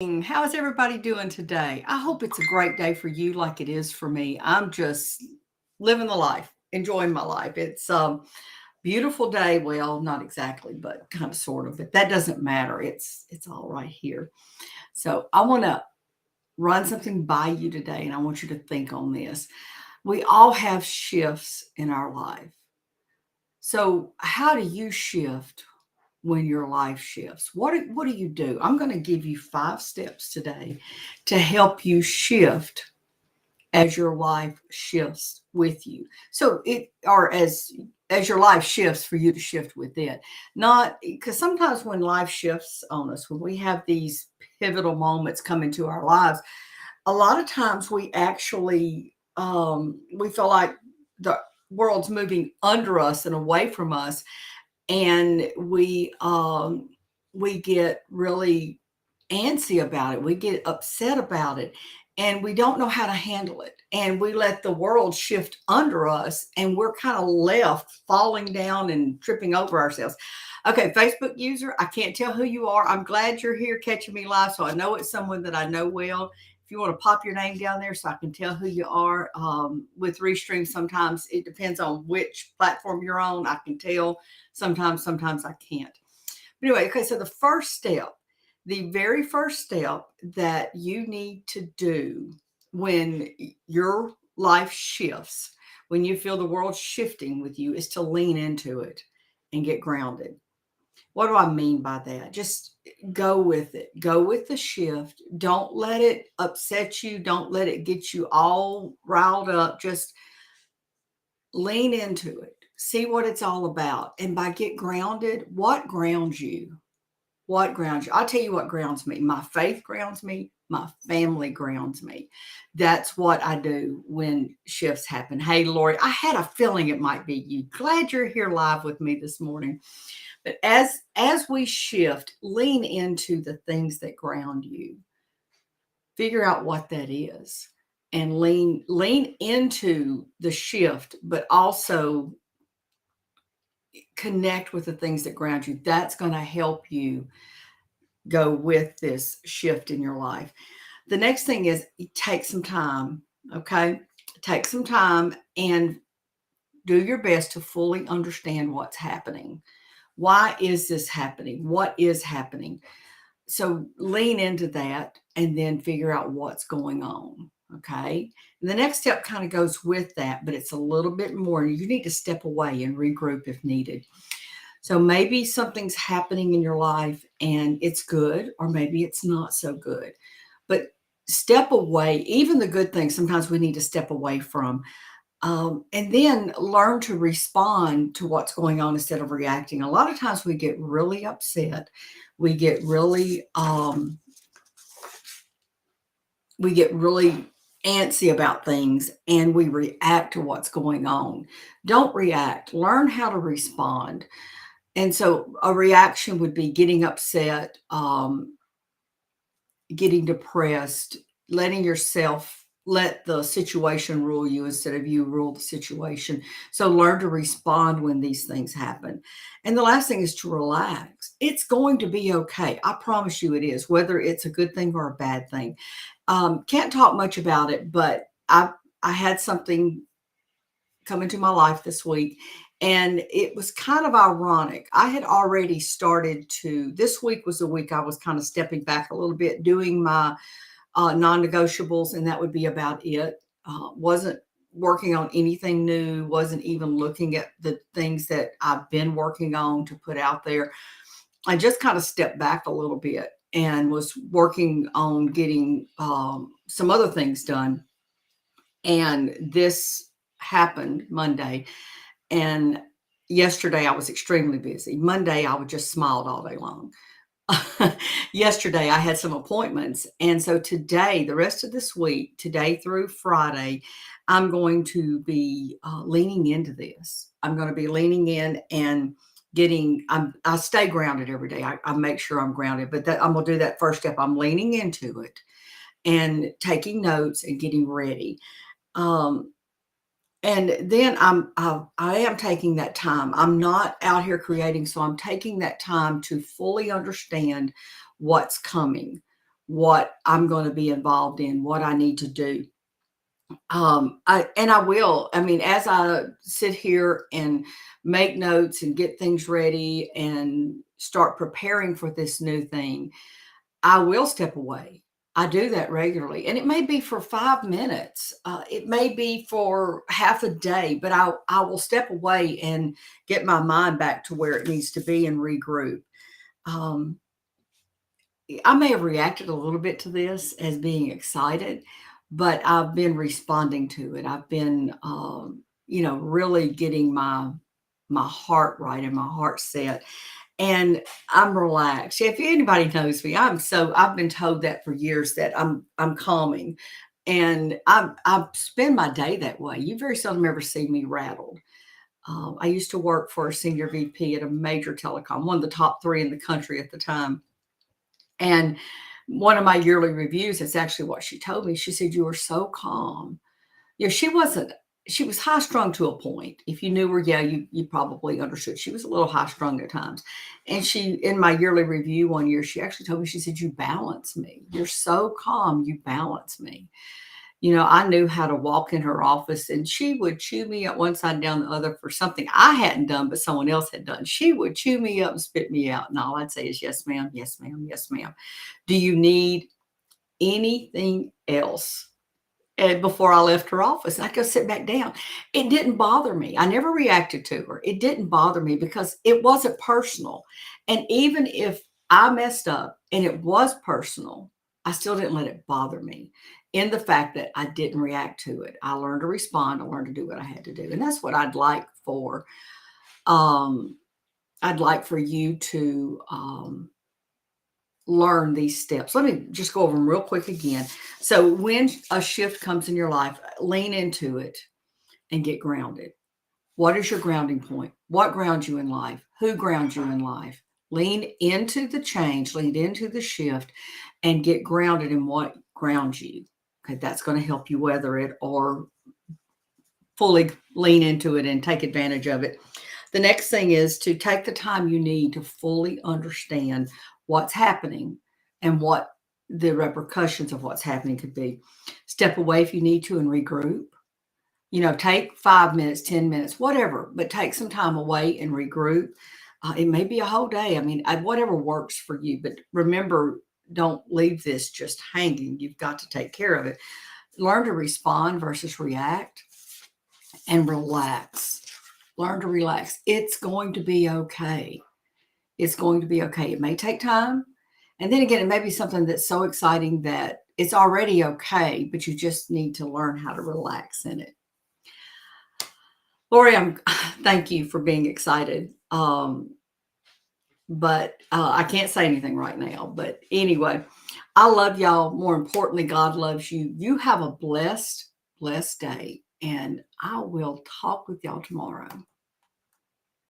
How is everybody doing today? I hope it's a great day for you like it is for me. I'm just living the life, enjoying my life. It's beautiful day. Well, not exactly, but kind of sort of. But that doesn't matter. It's all right here. So I want to run something by you today, and I want you to think on this. We all have shifts in our life. So how do you shift when your life shifts? What do you do? I'm going to give you 5 steps today to help you shift as your life shifts with you. So it or as your life shifts for you to shift with it. Not because sometimes when life shifts on us, when we have these pivotal moments come into our lives, a lot of times we actually we feel like the world's moving under us and away from us, and we get really antsy about it. We get upset about it, and we don't know how to handle it. And we let the world shift under us, and we're kind of left falling down and tripping over ourselves. Okay, Facebook user, I can't tell who you are. I'm glad you're here catching me live, so I know it's someone that I know well. If you want to pop your name down there so I can tell who you are, with Restream, sometimes it depends on which platform you're on. I can tell sometimes I can't. But anyway, okay, so the very first step that you need to do when your life shifts, when you feel the world shifting with you, is to lean into it and get grounded. What do I mean by that? Just go with it. Go with the shift. Don't let it upset you. Don't let it get you all riled up. Just lean into it. See what it's all about. And by get grounded, what grounds you? What grounds you? I'll tell you what grounds me. My faith grounds me. My family grounds me. That's what I do when shifts happen. Hey, Lori, I had a feeling it might be you. Glad you're here live with me this morning. But as we shift, lean into the things that ground you. Figure out what that is and lean into the shift, but also connect with the things that ground you. That's going to help you go with this shift in your life. The next thing is take some time, okay? Take some time and do your best to fully understand what's happening. Why is this happening? What is happening? So lean into that and then figure out what's going on. Okay. And the next step kind of goes with that, but it's a little bit more. You need to step away and regroup if needed. So maybe something's happening in your life and it's good, or maybe it's not so good. But step away. Even the good things, sometimes we need to step away from. And then learn to respond to what's going on instead of reacting. A lot of times we get really upset. We get really we get really antsy about things, and we react to what's going on. Don't react. Learn how to respond. And so a reaction would be getting upset, getting depressed, letting yourself let the situation rule you instead of you rule the situation. So learn to respond when these things happen. And the last thing is to relax. It's going to be okay. I promise you it is, whether it's a good thing or a bad thing. Can't talk much about it, but I had something come into my life this week. And it was kind of ironic. I had already started to, this week was the week I was kind of stepping back a little bit, doing my non negotiables, and that would be about it. Wasn't working on anything new, wasn't even looking at the things that I've been working on to put out there. I just kind of stepped back a little bit and was working on getting some other things done. And this happened Monday. And yesterday I was extremely busy. Monday I would just smiled all day long. Yesterday I had some appointments. And so today, the rest of this week, today through Friday, I'm going to be leaning into this. I'm going to be leaning in and I stay grounded every day. I make sure I'm grounded, but I'm going to do that first step. I'm leaning into it and taking notes and getting ready. Um, and then I am taking that time. I'm not out here creating, so I'm taking that time to fully understand what's coming. what I'm going to be involved in, what I need to do. I will. I mean, as I sit here and make notes and get things ready and start preparing for this new thing, I will step away. I do that regularly, and it may be for 5 minutes. It may be for half a day, but I will step away and get my mind back to where it needs to be and regroup. Um, I may have reacted a little bit to this as being excited, but I've been responding to it. I've been, really getting my heart right and my heart set, and I'm relaxed. If anybody knows me, I've been told that for years that I'm calming, and I spend my day that way. You very seldom ever see me rattled. I used to work for a senior VP at a major telecom, one of the top three in the country at the time. And one of my yearly reviews, it's actually what she told me. She said, "You were so calm." She wasn't, she was high strung to a point. If you knew her, yeah, you probably understood. She was a little high strung at times. And she, in my yearly review one year, she actually told me, she said, "You balance me. You're so calm. You balance me." I knew how to walk in her office and she would chew me up one side and down the other for something I hadn't done, but someone else had done. She would chew me up and spit me out. And all I'd say is, "Yes, ma'am. Yes, ma'am. Yes, ma'am. Do you need anything else?" And before I left her office, I'd go sit back down. It didn't bother me. I never reacted to her. It didn't bother me because it wasn't personal. And even if I messed up and it was personal, I still didn't let it bother me in the fact that I didn't react to it. I learned to respond. I learned to do what I had to do. And that's what um, I'd like for you to learn these steps. Let me just go over them real quick again. So when a shift comes in your life, lean into it and get grounded. What is your grounding point? What grounds you in life? Who grounds you in life? Lean into the change, lean into the shift, and get grounded in what grounds you. Okay, that's going to help you weather it or fully lean into it and take advantage of it. The next thing is to take the time you need to fully understand what's happening and what the repercussions of what's happening could be. Step away if you need to and regroup. Take 5 minutes, 10 minutes, whatever, but take some time away and regroup. It may be a whole day. I mean, whatever works for you, but remember, don't leave this just hanging. You've got to take care of it. Learn to respond versus react and relax. Learn to relax. It's going to be okay. It's going to be okay. It may take time. And then again, it may be something that's so exciting that it's already okay, but you just need to learn how to relax in it. Lori, thank you for being excited. But I can't say anything right now. But anyway, I love y'all. More importantly, God loves you. You have a blessed day. And I will talk with y'all tomorrow.